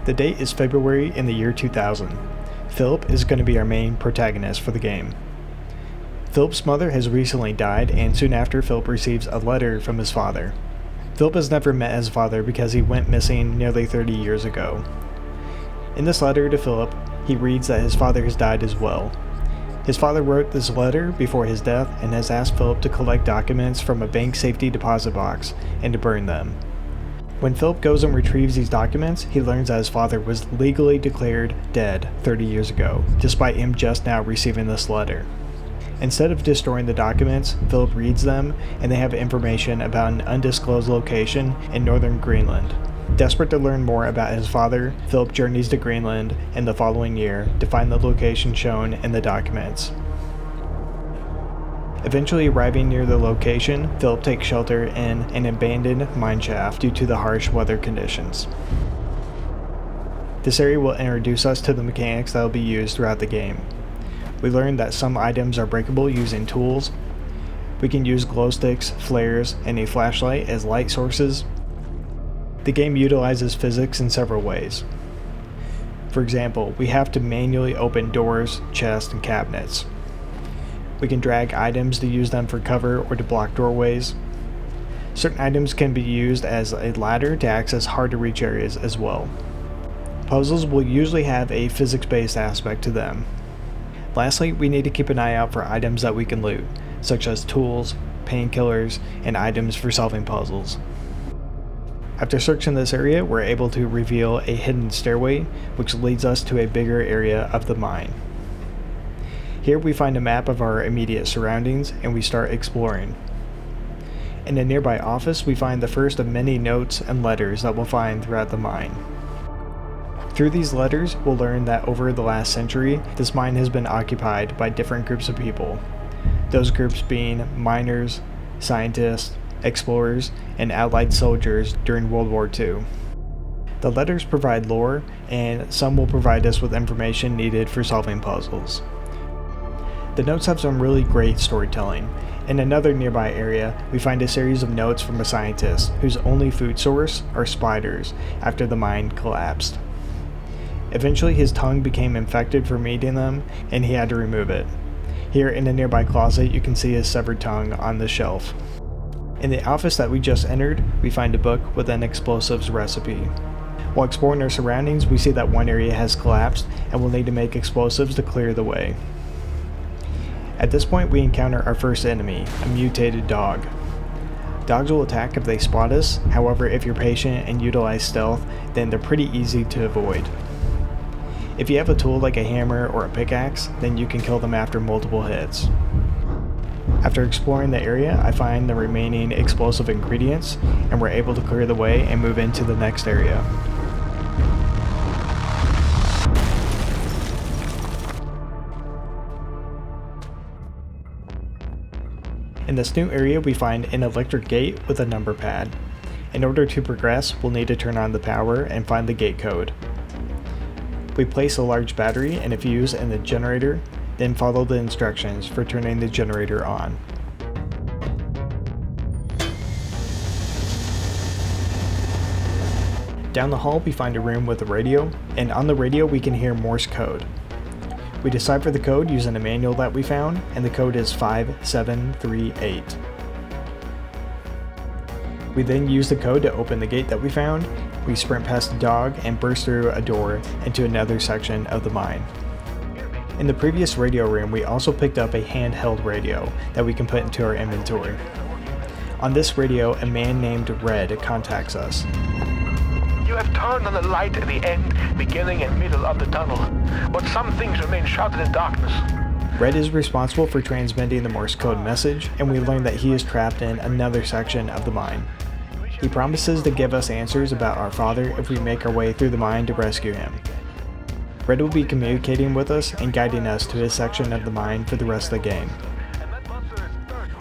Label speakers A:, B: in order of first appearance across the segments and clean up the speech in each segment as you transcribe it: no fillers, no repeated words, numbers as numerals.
A: The date is February in the year 2000. Philip is going to be our main protagonist for the game. Philip's mother has recently died, and soon after, Philip receives a letter from his father. Philip has never met his father because he went missing nearly 30 years ago. In this letter to Philip, he reads that his father has died as well. His father wrote this letter before his death and has asked Philip to collect documents from a bank safety deposit box and to burn them. When Philip goes and retrieves these documents, he learns that his father was legally declared dead 30 years ago, despite him just now receiving this letter. Instead of destroying the documents, Philip reads them, and they have information about an undisclosed location in northern Greenland. Desperate to learn more about his father, Philip journeys to Greenland in the following year to find the location shown in the documents. Eventually arriving near the location, Philip takes shelter in an abandoned mineshaft due to the harsh weather conditions. This area will introduce us to the mechanics that will be used throughout the game. We learn that some items are breakable using tools. We can use glow sticks, flares, and a flashlight as light sources. The game utilizes physics in several ways. For example, we have to manually open doors, chests, and cabinets. We can drag items to use them for cover or to block doorways. Certain items can be used as a ladder to access hard-to-reach areas as well. Puzzles will usually have a physics-based aspect to them. Lastly, we need to keep an eye out for items that we can loot, such as tools, painkillers, and items for solving puzzles. After searching this area, we're able to reveal a hidden stairway, which leads us to a bigger area of the mine. Here we find a map of our immediate surroundings, and we start exploring. In a nearby office, we find the first of many notes and letters that we'll find throughout the mine. Through these letters, we'll learn that over the last century, this mine has been occupied by different groups of people. Those groups being miners, scientists, explorers, and Allied soldiers during World War II. The letters provide lore, and some will provide us with information needed for solving puzzles. The notes have some really great storytelling. In another nearby area, we find a series of notes from a scientist whose only food source are spiders after the mine collapsed. Eventually his tongue became infected from eating them, and he had to remove it. Here in a nearby closet, you can see his severed tongue on the shelf. In the office that we just entered, we find a book with an explosives recipe. While exploring our surroundings, we see that one area has collapsed and we'll need to make explosives to clear the way. At this point, we encounter our first enemy, a mutated dog. Dogs will attack if they spot us, however, if you're patient and utilize stealth, then they're pretty easy to avoid. If you have a tool like a hammer or a pickaxe, then you can kill them after multiple hits. After exploring the area, I find the remaining explosive ingredients, and we're able to clear the way and move into the next area. In this new area, we find an electric gate with a number pad. In order to progress, we'll need to turn on the power and find the gate code. We place a large battery and a fuse in the generator, then follow the instructions for turning the generator on. Down the hall, we find a room with a radio, and on the radio we can hear Morse code. We decipher the code using a manual that we found, and the code is 5738. We then use the code to open the gate that we found. We sprint past the dog and burst through a door into another section of the mine. In the previous radio room, we also picked up a handheld radio that we can put into our inventory. On this radio, a man named Red contacts us.
B: You have turned on the light at the end, beginning and middle of the tunnel, but some things remain shrouded in darkness.
A: Red is responsible for transmitting the Morse code message, and we learn that he is trapped in another section of the mine. He promises to give us answers about our father if we make our way through the mine to rescue him. Red will be communicating with us and guiding us to his section of the mine for the rest of the game.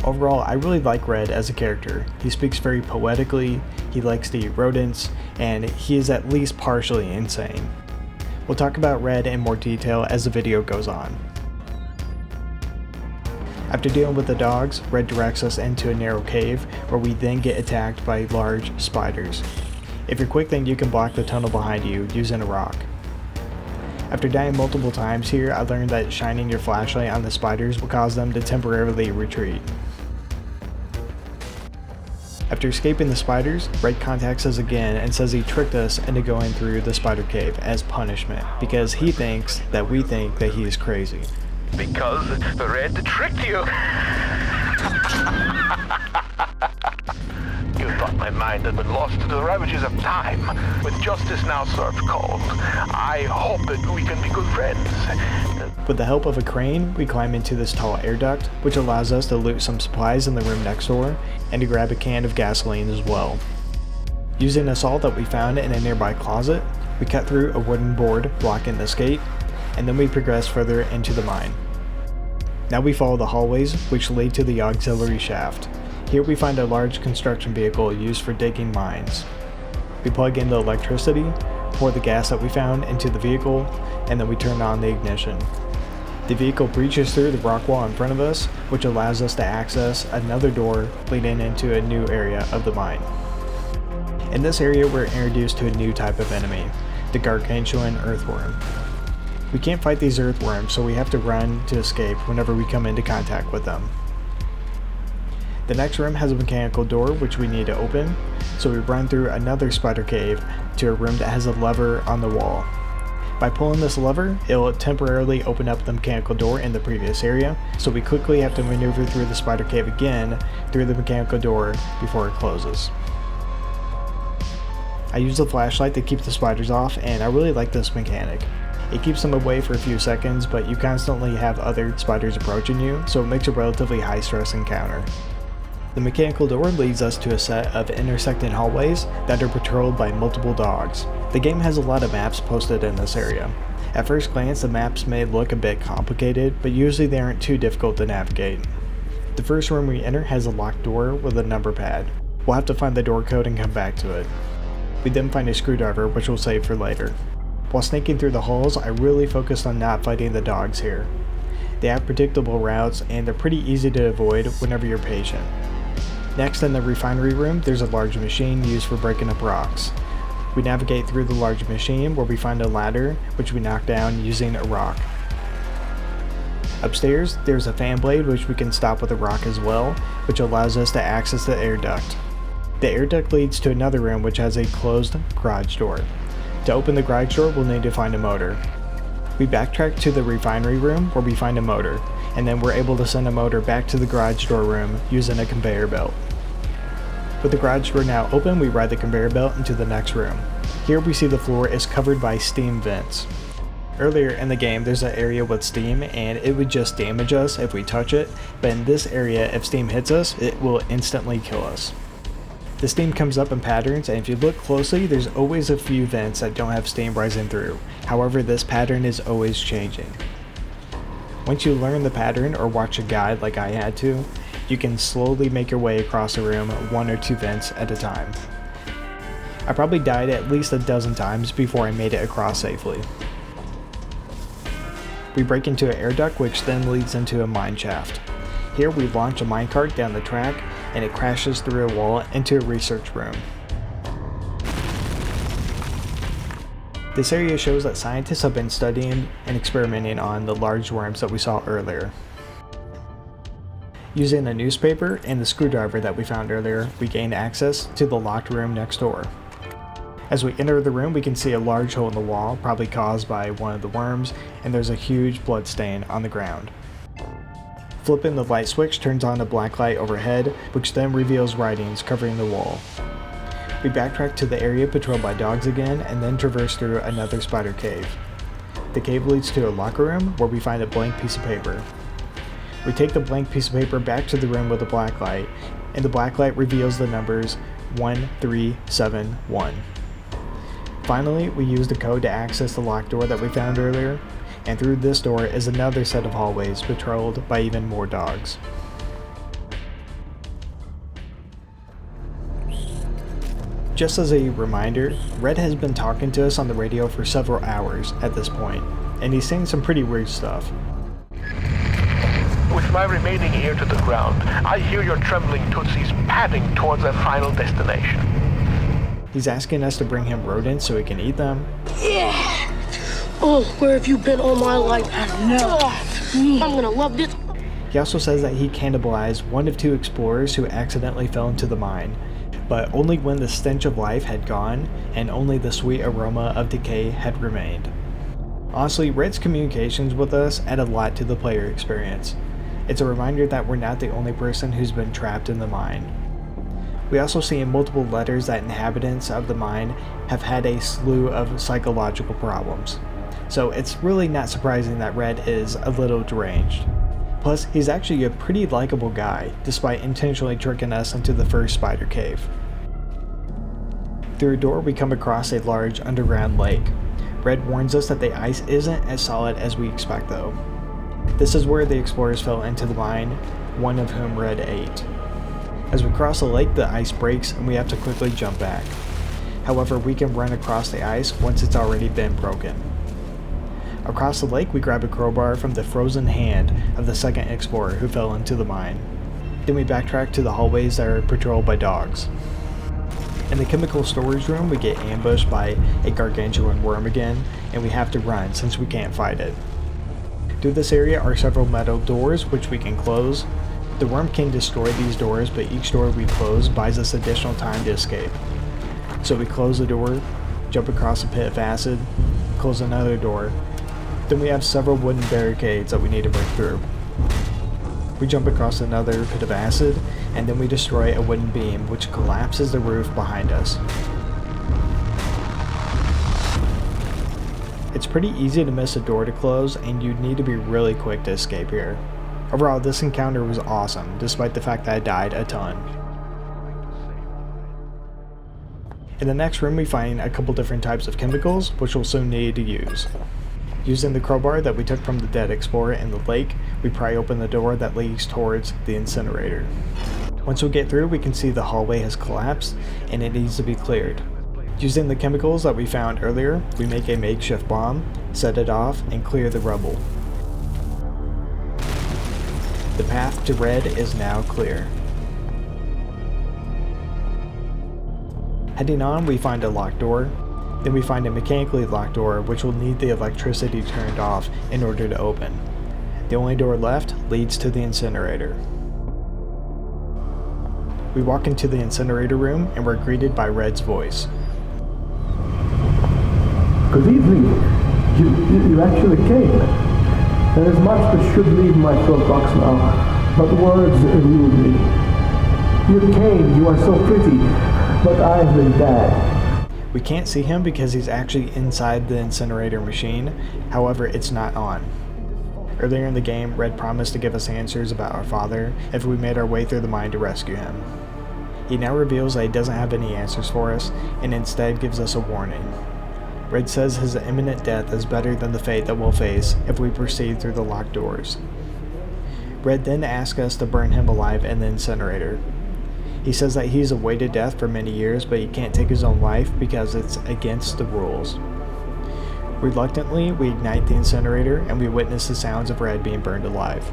A: Overall, I really like Red as a character. He speaks very poetically, he likes to eat rodents, and he is at least partially insane. We'll talk about Red in more detail as the video goes on. After dealing with the dogs, Red directs us into a narrow cave where we then get attacked by large spiders. If you're quick, then you can block the tunnel behind you using a rock. After dying multiple times here, I learned that shining your flashlight on the spiders will cause them to temporarily retreat. After escaping the spiders, Red contacts us again and says he tricked us into going through the spider cave as punishment because he thinks that we think that he is crazy.
B: Because Red tricked you. You thought my mind had been lost to the ravages of time. With justice now served cold, I hope that we can be good friends.
A: With the help of a crane, we climb into this tall air duct, which allows us to loot some supplies in the room next door, and to grab a can of gasoline as well. Using a saw that we found in a nearby closet, we cut through a wooden board blocking the escape, and then we progress further into the mine. Now we follow the hallways, which lead to the auxiliary shaft. Here we find a large construction vehicle used for digging mines. We plug in the electricity, pour the gas that we found into the vehicle, and then we turn on the ignition. The vehicle breaches through the rock wall in front of us, which allows us to access another door leading into a new area of the mine. In this area, we're introduced to a new type of enemy, the gargantuan earthworm. We can't fight these earthworms, so we have to run to escape whenever we come into contact with them. The next room has a mechanical door which we need to open, so we run through another spider cave to a room that has a lever on the wall. By pulling this lever, it will temporarily open up the mechanical door in the previous area, so we quickly have to maneuver through the spider cave again through the mechanical door before it closes. I use the flashlight to keep the spiders off, and I really like this mechanic. It keeps them away for a few seconds, but you constantly have other spiders approaching you, so it makes a relatively high stress encounter. The mechanical door leads us to a set of intersecting hallways that are patrolled by multiple dogs. The game has a lot of maps posted in this area. At first glance, the maps may look a bit complicated, but usually they aren't too difficult to navigate. The first room we enter has a locked door with a number pad. We'll have to find the door code and come back to it. We then find a screwdriver, which we'll save for later. While snaking through the halls, I really focused on not fighting the dogs here. They have predictable routes, and they're pretty easy to avoid whenever you're patient. Next, in the refinery room, there's a large machine used for breaking up rocks. We navigate through the large machine where we find a ladder, which we knock down using a rock. Upstairs, there's a fan blade which we can stop with a rock as well, which allows us to access the air duct. The air duct leads to another room which has a closed garage door. To open the garage door, we'll need to find a motor. We backtrack to the refinery room where we find a motor, and then we're able to send a motor back to the garage door room using a conveyor belt. With the garage door now open, we ride the conveyor belt into the next room. Here we see the floor is covered by steam vents. Earlier in the game, there's an area with steam, and it would just damage us if we touch it, but in this area, if steam hits us, it will instantly kill us. The steam comes up in patterns, and if you look closely, there's always a few vents that don't have steam rising through. However, this pattern is always changing. Once you learn the pattern or watch a guide like I had to, you can slowly make your way across the room 1 or 2 vents at a time. I probably died at least a dozen times before I made it across safely. We break into an air duct which then leads into a mine shaft. Here we launch a minecart down the track and it crashes through a wall into a research room. This area shows that scientists have been studying and experimenting on the large worms that we saw earlier. Using a newspaper and the screwdriver that we found earlier, we gain access to the locked room next door. As we enter the room, we can see a large hole in the wall, probably caused by one of the worms, and there's a huge blood stain on the ground. Flipping the light switch turns on a black light overhead, which then reveals writings covering the wall. We backtrack to the area patrolled by dogs again, and then traverse through another spider cave. The cave leads to a locker room where we find a blank piece of paper. We take the blank piece of paper back to the room with a black light, and the black light reveals the numbers 1371. Finally, we use the code to access the locked door that we found earlier, and through this door is another set of hallways patrolled by even more dogs. Just as a reminder, Red has been talking to us on the radio for several hours at this point, and he's saying some pretty weird stuff.
B: With my remaining ear to the ground, I hear your trembling tootsies padding towards their final destination.
A: He's asking us to bring him rodents so he can eat them.
C: Yeah! Oh, where have you been all my life? I'm gonna love this.
A: He also says that he cannibalized one of 2 explorers who accidentally fell into the mine, but only when the stench of life had gone and only the sweet aroma of decay had remained. Honestly, Red's communications with us add a lot to the player experience. It's a reminder that we're not the only person who's been trapped in the mine. We also see in multiple letters that inhabitants of the mine have had a slew of psychological problems. So it's really not surprising that Red is a little deranged. Plus, he's actually a pretty likable guy, despite intentionally tricking us into the first spider cave. Through a door, we come across a large underground lake. Red warns us that the ice isn't as solid as we expect though. This is where the explorers fell into the mine, one of whom Red ate. As we cross the lake, the ice breaks and we have to quickly jump back. However, we can run across the ice once it's already been broken. Across the lake, we grab a crowbar from the frozen hand of the second explorer who fell into the mine. Then we backtrack to the hallways that are patrolled by dogs. In the chemical storage room, we get ambushed by a gargantuan worm again, and we have to run since we can't fight it. Through this area are several metal doors which we can close. The worm can destroy these doors, but each door we close buys us additional time to escape. So we close the door, jump across a pit of acid, close another door. Then we have several wooden barricades that we need to break through. We jump across another pit of acid, and then we destroy a wooden beam which collapses the roof behind us. It's pretty easy to miss a door to close, and you'd need to be really quick to escape here. Overall, this encounter was awesome, despite the fact that I died a ton. In the next room we find a couple different types of chemicals, which we'll soon need to use. Using the crowbar that we took from the dead explorer in the lake, we pry open the door that leads towards the incinerator. Once we get through, we can see the hallway has collapsed and it needs to be cleared. Using the chemicals that we found earlier, we make a makeshift bomb, set it off, and clear the rubble. The path to Red is now clear. Heading on, we find a locked door. Then we find a mechanically locked door which will need the electricity turned off in order to open. The only door left leads to the incinerator. We walk into the incinerator room and we're greeted by Red's voice.
D: Good evening. You actually came. There is much that should leave my throat box now, but words elude me. You came, you are so pretty, but I have been bad.
A: We can't see him because he's actually inside the incinerator machine, however it's not on. Earlier in the game, Red promised to give us answers about our father if we made our way through the mine to rescue him. He now reveals that he doesn't have any answers for us, and instead gives us a warning. Red says his imminent death is better than the fate that we'll face if we proceed through the locked doors. Red then asks us to burn him alive in the incinerator. He says that he's awaited death for many years, but he can't take his own life because it's against the rules. Reluctantly, we ignite the incinerator and we witness the sounds of Red being burned alive.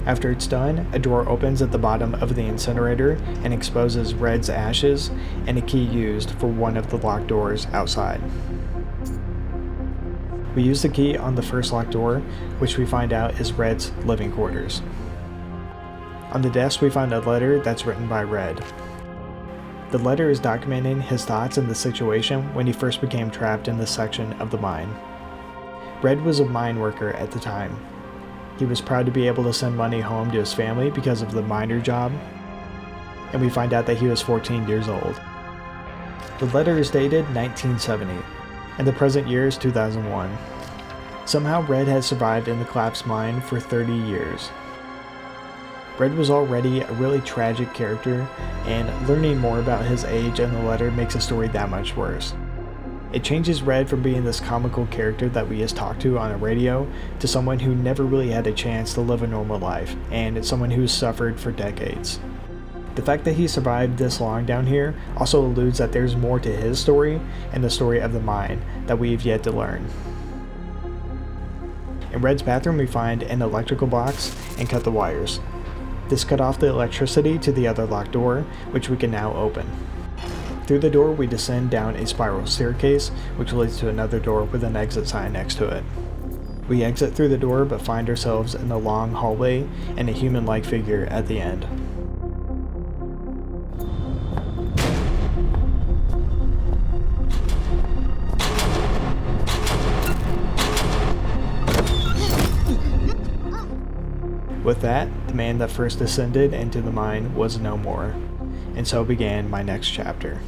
A: After it's done, a door opens at the bottom of the incinerator and exposes Red's ashes and a key used for one of the locked doors outside. We use the key on the first locked door, which we find out is Red's living quarters. On the desk we find a letter that's written by Red. The letter is documenting his thoughts in the situation when he first became trapped in this section of the mine. Red was a mine worker at the time. He was proud to be able to send money home to his family because of the miner job, and we find out that he was 14 years old. The letter is dated 1970, and the present year is 2001. Somehow Red has survived in the collapsed mine for 30 years. Red was already a really tragic character, and learning more about his age in the letter makes the story that much worse. It changes Red from being this comical character that we just talked to on a radio to someone who never really had a chance to live a normal life, and it's someone who's suffered for decades. The fact that he survived this long down here also alludes that there's more to his story and the story of the mine that we've yet to learn. In Red's bathroom we find an electrical box and cut the wires. This cut off the electricity to the other locked door, which we can now open. Through the door we descend down a spiral staircase, which leads to another door with an exit sign next to it. We exit through the door but find ourselves in a long hallway and a human-like figure at the end. With that, the man that first descended into the mine was no more, and so began my next chapter.